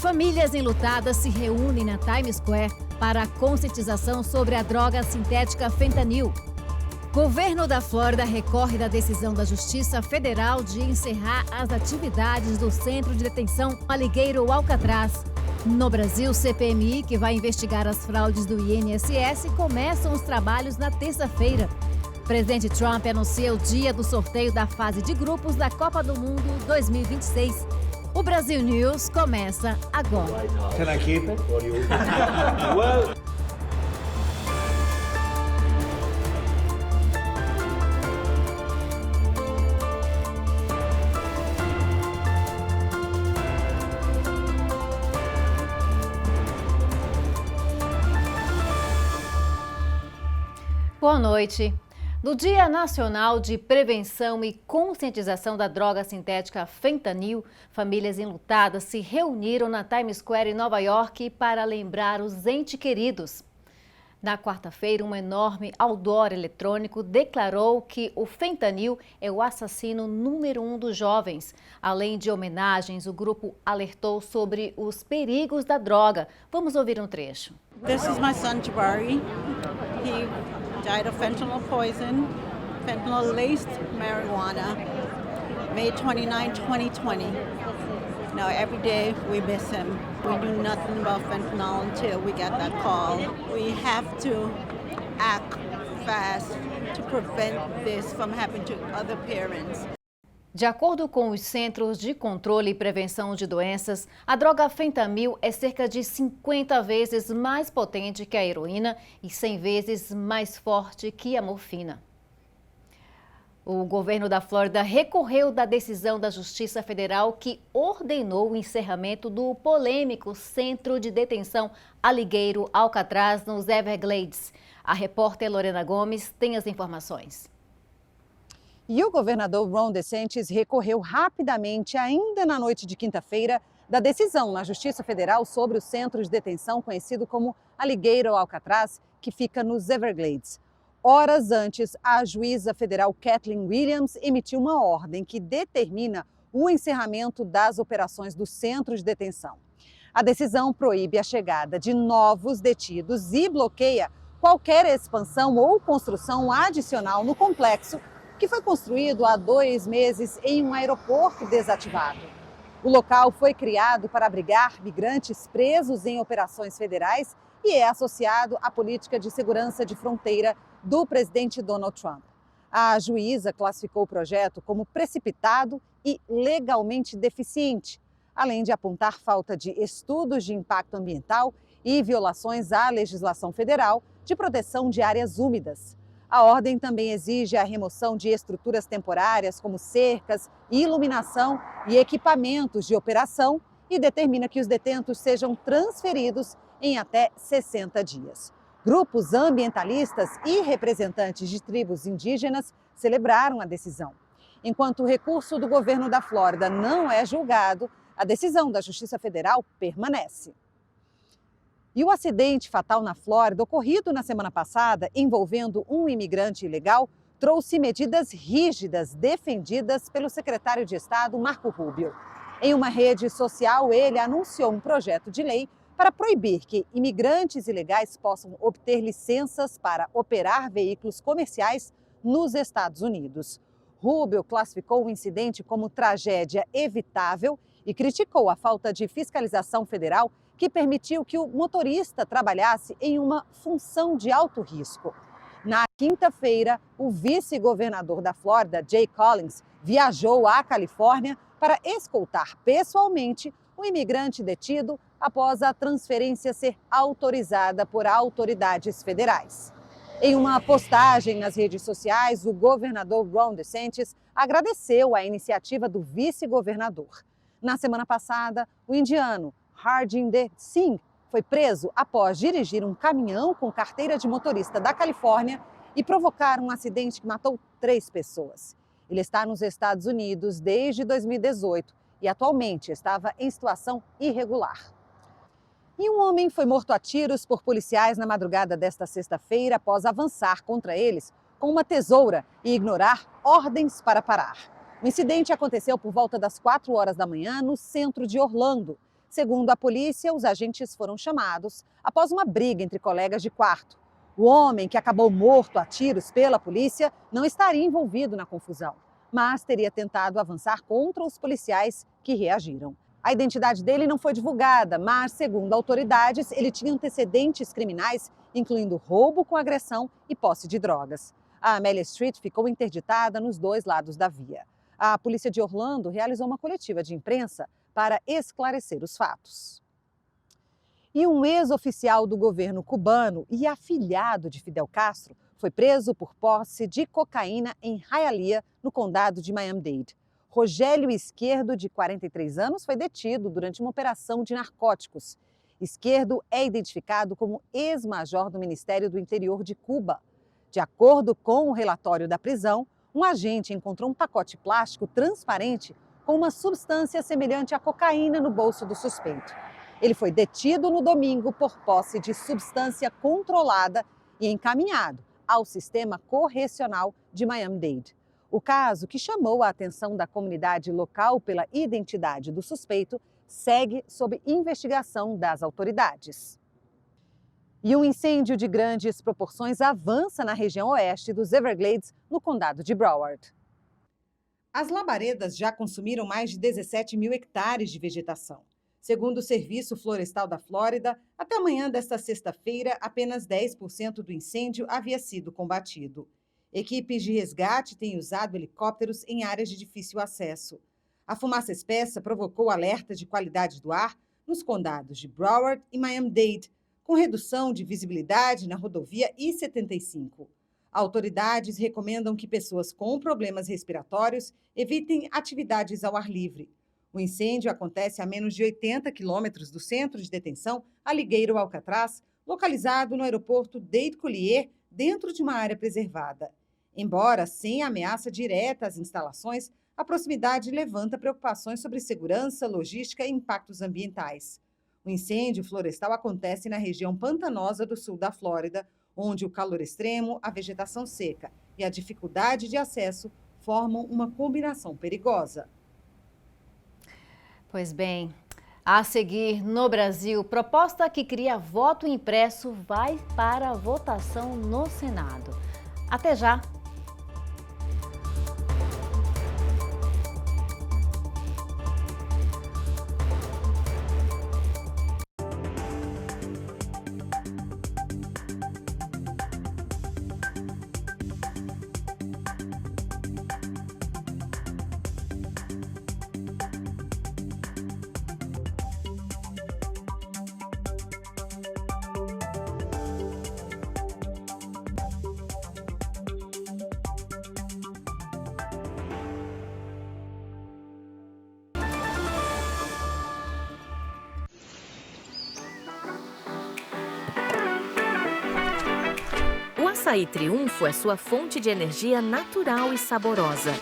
Famílias enlutadas se reúnem na Times Square para a conscientização sobre a droga sintética fentanil. Governo da Flórida recorre da decisão da Justiça Federal de encerrar as atividades do Centro de Detenção Alligator Alcatraz. No Brasil, CPMI, que vai investigar as fraudes do INSS, começam os trabalhos na terça-feira. Presidente Trump anuncia o dia do sorteio da fase de grupos da Copa do Mundo 2026. O Brasil News começa agora. Can I keep it? Boa noite. No Dia Nacional de Prevenção e Conscientização da Droga Sintética Fentanil, famílias enlutadas se reuniram na Times Square em Nova York para lembrar os entes queridos. Na quarta-feira, um enorme outdoor eletrônico declarou que o fentanil é o assassino número 1 dos jovens. Além de homenagens, o grupo alertou sobre os perigos da droga. Vamos ouvir um trecho. This is my son Jabari. He died of fentanyl poison, fentanyl-laced marijuana, May 29, 2020. Now, every day we miss him. We knew nothing about fentanyl until we got that call. We have to act fast to prevent this from happening to other parents. De acordo com os Centros de Controle e Prevenção de Doenças, a droga fentanil é cerca de 50 vezes mais potente que a heroína e 100 vezes mais forte que a morfina. O governo da Flórida recorreu da decisão da Justiça Federal que ordenou o encerramento do polêmico Centro de Detenção Alligator Alcatraz nos Everglades. A repórter Lorena Gomes tem as informações. E o governador Ron DeSantis recorreu rapidamente, ainda na noite de quinta-feira, da decisão na Justiça Federal sobre o centro de detenção conhecido como Alligator Alcatraz, que fica nos Everglades. Horas antes, a juíza federal Kathleen Williams emitiu uma ordem que determina o encerramento das operações do centro de detenção. A decisão proíbe a chegada de novos detidos e bloqueia qualquer expansão ou construção adicional no complexo, que foi construído há 2 meses em um aeroporto desativado. O local foi criado para abrigar migrantes presos em operações federais e é associado à política de segurança de fronteira do presidente Donald Trump. A juíza classificou o projeto como precipitado e legalmente deficiente, além de apontar falta de estudos de impacto ambiental e violações à legislação federal de proteção de áreas úmidas. A ordem também exige a remoção de estruturas temporárias, como cercas, iluminação e equipamentos de operação, e determina que os detentos sejam transferidos em até 60 dias. Grupos ambientalistas e representantes de tribos indígenas celebraram a decisão. Enquanto o recurso do governo da Flórida não é julgado, a decisão da Justiça Federal permanece. E o acidente fatal na Flórida, ocorrido na semana passada, envolvendo um imigrante ilegal, trouxe medidas rígidas defendidas pelo secretário de Estado, Marco Rubio. Em uma rede social, ele anunciou um projeto de lei para proibir que imigrantes ilegais possam obter licenças para operar veículos comerciais nos Estados Unidos. Rubio classificou o incidente como tragédia evitável e criticou a falta de fiscalização federal que permitiu que o motorista trabalhasse em uma função de alto risco. Na quinta-feira, o vice-governador da Flórida, Jay Collins, viajou à Califórnia para escoltar pessoalmente o imigrante detido após a transferência ser autorizada por autoridades federais. Em uma postagem nas redes sociais, o governador Ron DeSantis agradeceu a iniciativa do vice-governador. Na semana passada, o indiano Harjinder Singh foi preso após dirigir um caminhão com carteira de motorista da Califórnia e provocar um acidente que matou 3 pessoas. Ele está nos Estados Unidos desde 2018 e atualmente estava em situação irregular. E um homem foi morto a tiros por policiais na madrugada desta sexta-feira após avançar contra eles com uma tesoura e ignorar ordens para parar. O incidente aconteceu por volta das 4 horas da manhã no centro de Orlando. Segundo a polícia, os agentes foram chamados após uma briga entre colegas de quarto. O homem, que acabou morto a tiros pela polícia, não estaria envolvido na confusão, mas teria tentado avançar contra os policiais que reagiram. A identidade dele não foi divulgada, mas, segundo autoridades, ele tinha antecedentes criminais, incluindo roubo com agressão e posse de drogas. A Amelia Street ficou interditada nos dois lados da via. A polícia de Orlando realizou uma coletiva de imprensa para esclarecer os fatos. E um ex-oficial do governo cubano e afilhado de Fidel Castro foi preso por posse de cocaína em Hialeah, no condado de Miami-Dade. Rogério Izquierdo, de 43 anos, foi detido durante uma operação de narcóticos. Izquierdo é identificado como ex-major do Ministério do Interior de Cuba. De acordo com o relatório da prisão, um agente encontrou um pacote plástico transparente com uma substância semelhante à cocaína no bolso do suspeito. Ele foi detido no domingo por posse de substância controlada e encaminhado ao sistema correcional de Miami-Dade. O caso, que chamou a atenção da comunidade local pela identidade do suspeito, segue sob investigação das autoridades. E um incêndio de grandes proporções avança na região oeste dos Everglades, no condado de Broward. As labaredas já consumiram mais de 17 mil hectares de vegetação. Segundo o Serviço Florestal da Flórida, até amanhã desta sexta-feira, apenas 10% do incêndio havia sido combatido. Equipes de resgate têm usado helicópteros em áreas de difícil acesso. A fumaça espessa provocou alerta de qualidade do ar nos condados de Broward e Miami-Dade, com redução de visibilidade na rodovia I-75. Autoridades recomendam que pessoas com problemas respiratórios evitem atividades ao ar livre. O incêndio acontece a menos de 80 quilômetros do centro de detenção Alligator Alcatraz, localizado no aeroporto Dade Collier, dentro de uma área preservada. Embora sem ameaça direta às instalações, a proximidade levanta preocupações sobre segurança, logística e impactos ambientais. O incêndio florestal acontece na região pantanosa do sul da Flórida, onde o calor extremo, a vegetação seca e a dificuldade de acesso formam uma combinação perigosa. Pois bem, a seguir no Brasil, proposta que cria voto impresso vai para a votação no Senado. Até já! O açaí Triunfo é sua fonte de energia natural e saborosa.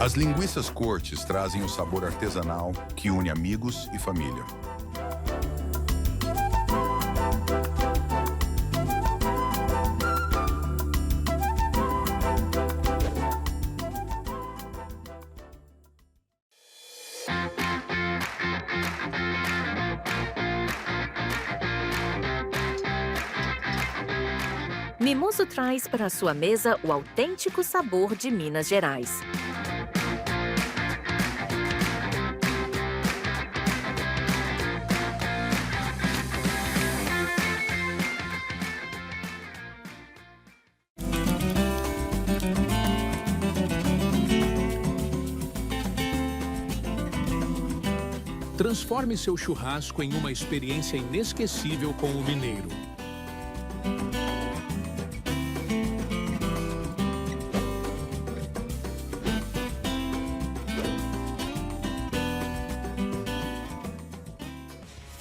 As linguiças Cortes trazem o sabor artesanal que une amigos e família. Mimoso traz para a sua mesa o autêntico sabor de Minas Gerais. Transforme seu churrasco em uma experiência inesquecível com o mineiro.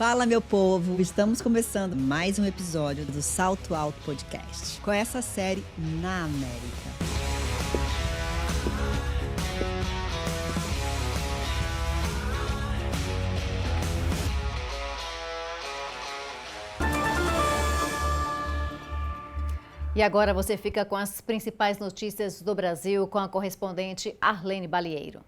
Fala, meu povo! Estamos começando mais um episódio do Salto Alto Podcast, com essa série na América. E agora você fica com as principais notícias do Brasil com a correspondente Arlene Balieiro.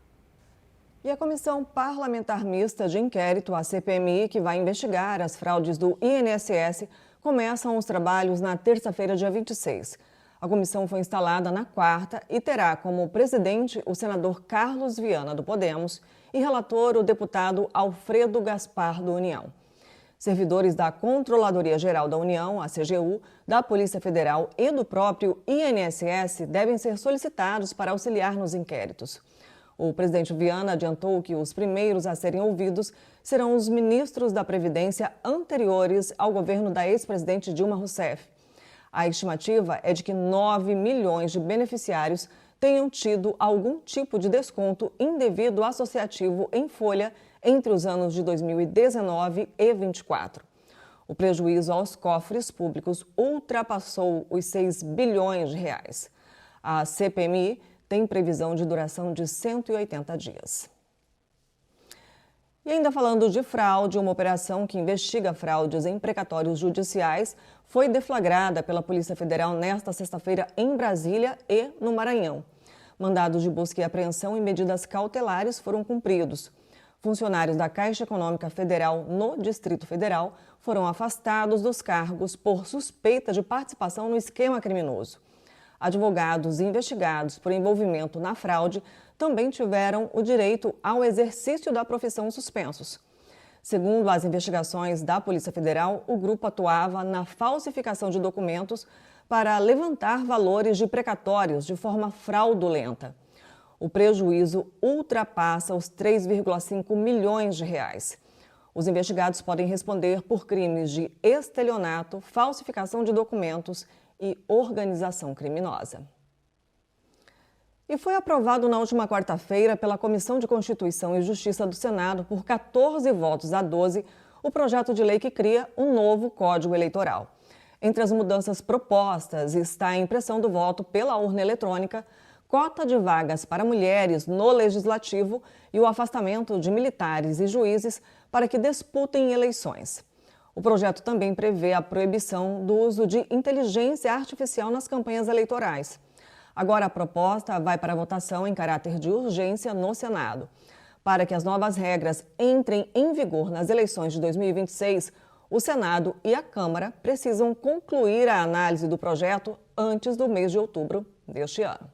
E a Comissão Parlamentar Mista de Inquérito, a CPMI, que vai investigar as fraudes do INSS, começam os trabalhos na terça-feira, dia 26. A comissão foi instalada na quarta e terá como presidente o senador Carlos Viana, do Podemos, e relator o deputado Alfredo Gaspar, do União. Servidores da Controladoria Geral da União, a CGU, da Polícia Federal e do próprio INSS devem ser solicitados para auxiliar nos inquéritos. O presidente Viana adiantou que os primeiros a serem ouvidos serão os ministros da Previdência anteriores ao governo da ex-presidente Dilma Rousseff. A estimativa é de que 9 milhões de beneficiários tenham tido algum tipo de desconto indevido associativo em folha entre os anos de 2019 e 2024. O prejuízo aos cofres públicos ultrapassou os 6 bilhões de reais. A CPMI tem previsão de duração de 180 dias. E ainda falando de fraude, uma operação que investiga fraudes em precatórios judiciais foi deflagrada pela Polícia Federal nesta sexta-feira em Brasília e no Maranhão. Mandados de busca e apreensão e medidas cautelares foram cumpridos. Funcionários da Caixa Econômica Federal no Distrito Federal foram afastados dos cargos por suspeita de participação no esquema criminoso. Advogados investigados por envolvimento na fraude também tiveram o direito ao exercício da profissão suspensos. Segundo as investigações da Polícia Federal, o grupo atuava na falsificação de documentos para levantar valores de precatórios de forma fraudulenta. O prejuízo ultrapassa os 3,5 milhões de reais. Os investigados podem responder por crimes de estelionato, falsificação de documentos e organização criminosa. E foi aprovado na última quarta-feira pela Comissão de Constituição e Justiça do Senado, por 14 votos a 12, o projeto de lei que cria um novo Código Eleitoral. Entre as mudanças propostas está a impressão do voto pela urna eletrônica, cota de vagas para mulheres no Legislativo e o afastamento de militares e juízes para que disputem eleições. O projeto também prevê a proibição do uso de inteligência artificial nas campanhas eleitorais. Agora a proposta vai para votação em caráter de urgência no Senado. Para que as novas regras entrem em vigor nas eleições de 2026, o Senado e a Câmara precisam concluir a análise do projeto antes do mês de outubro deste ano.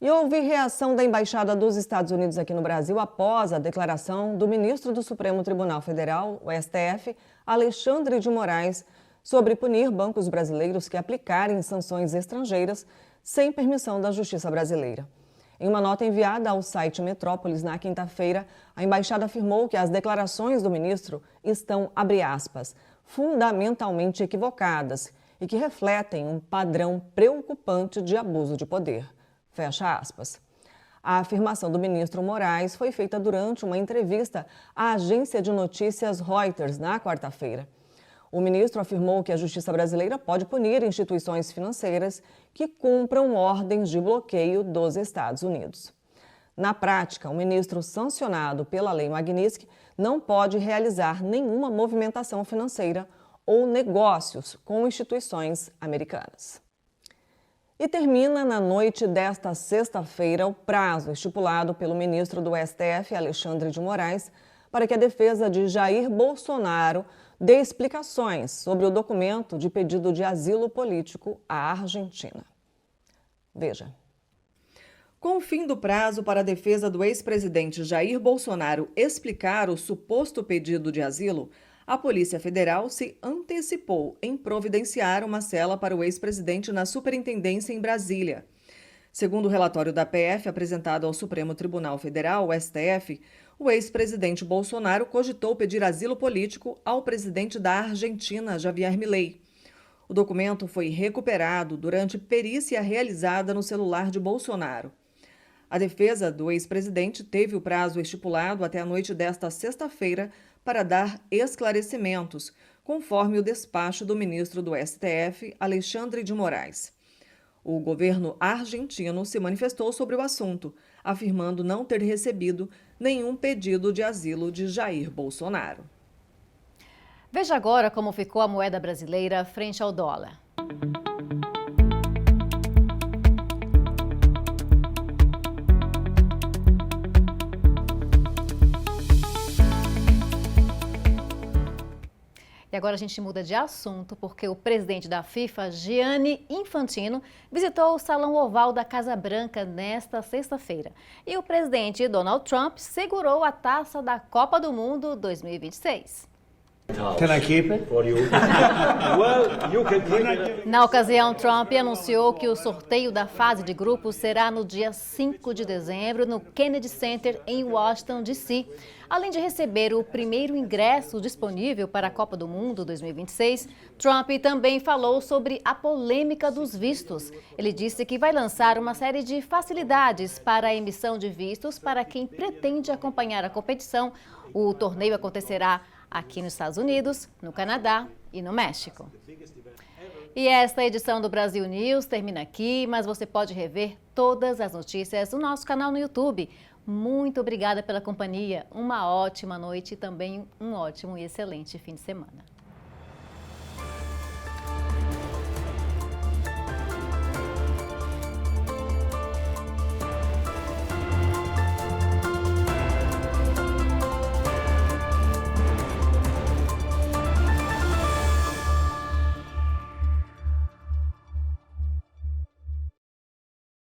E houve reação da Embaixada dos Estados Unidos aqui no Brasil após a declaração do ministro do Supremo Tribunal Federal, o STF, Alexandre de Moraes, sobre punir bancos brasileiros que aplicarem sanções estrangeiras sem permissão da Justiça brasileira. Em uma nota enviada ao site Metrópolis na quinta-feira, a embaixada afirmou que as declarações do ministro estão, abre aspas, fundamentalmente equivocadas e que refletem um padrão preocupante de abuso de poder. Fecha aspas. A afirmação do ministro Moraes foi feita durante uma entrevista à agência de notícias Reuters na quarta-feira. O ministro afirmou que a Justiça brasileira pode punir instituições financeiras que cumpram ordens de bloqueio dos Estados Unidos. Na prática, o ministro sancionado pela Lei Magnitsky não pode realizar nenhuma movimentação financeira ou negócios com instituições americanas. E termina na noite desta sexta-feira o prazo estipulado pelo ministro do STF, Alexandre de Moraes, para que a defesa de Jair Bolsonaro dê explicações sobre o documento de pedido de asilo político à Argentina. Veja. Com o fim do prazo para a defesa do ex-presidente Jair Bolsonaro explicar o suposto pedido de asilo, a Polícia Federal se antecipou em providenciar uma cela para o ex-presidente na Superintendência em Brasília. Segundo o relatório da PF apresentado ao Supremo Tribunal Federal, o STF, o ex-presidente Bolsonaro cogitou pedir asilo político ao presidente da Argentina, Javier Milei. O documento foi recuperado durante perícia realizada no celular de Bolsonaro. A defesa do ex-presidente teve o prazo estipulado até a noite desta sexta-feira para dar esclarecimentos, conforme o despacho do ministro do STF, Alexandre de Moraes. O governo argentino se manifestou sobre o assunto, afirmando não ter recebido nenhum pedido de asilo de Jair Bolsonaro. Veja agora como ficou a moeda brasileira frente ao dólar. E agora a gente muda de assunto porque o presidente da FIFA, Gianni Infantino, visitou o Salão Oval da Casa Branca nesta sexta-feira. E o presidente Donald Trump segurou a taça da Copa do Mundo 2026. Can I keep it? Na ocasião, Trump anunciou que o sorteio da fase de grupos será no dia 5 de dezembro no Kennedy Center em Washington, D.C. Além de receber o primeiro ingresso disponível para a Copa do Mundo 2026, Trump também falou sobre a polêmica dos vistos. Ele disse que vai lançar uma série de facilidades para a emissão de vistos para quem pretende acompanhar a competição. O torneio acontecerá aqui nos Estados Unidos, no Canadá e no México. E esta edição do Brasil News termina aqui, mas você pode rever todas as notícias no nosso canal no YouTube. Muito obrigada pela companhia, uma ótima noite e também um ótimo e excelente fim de semana.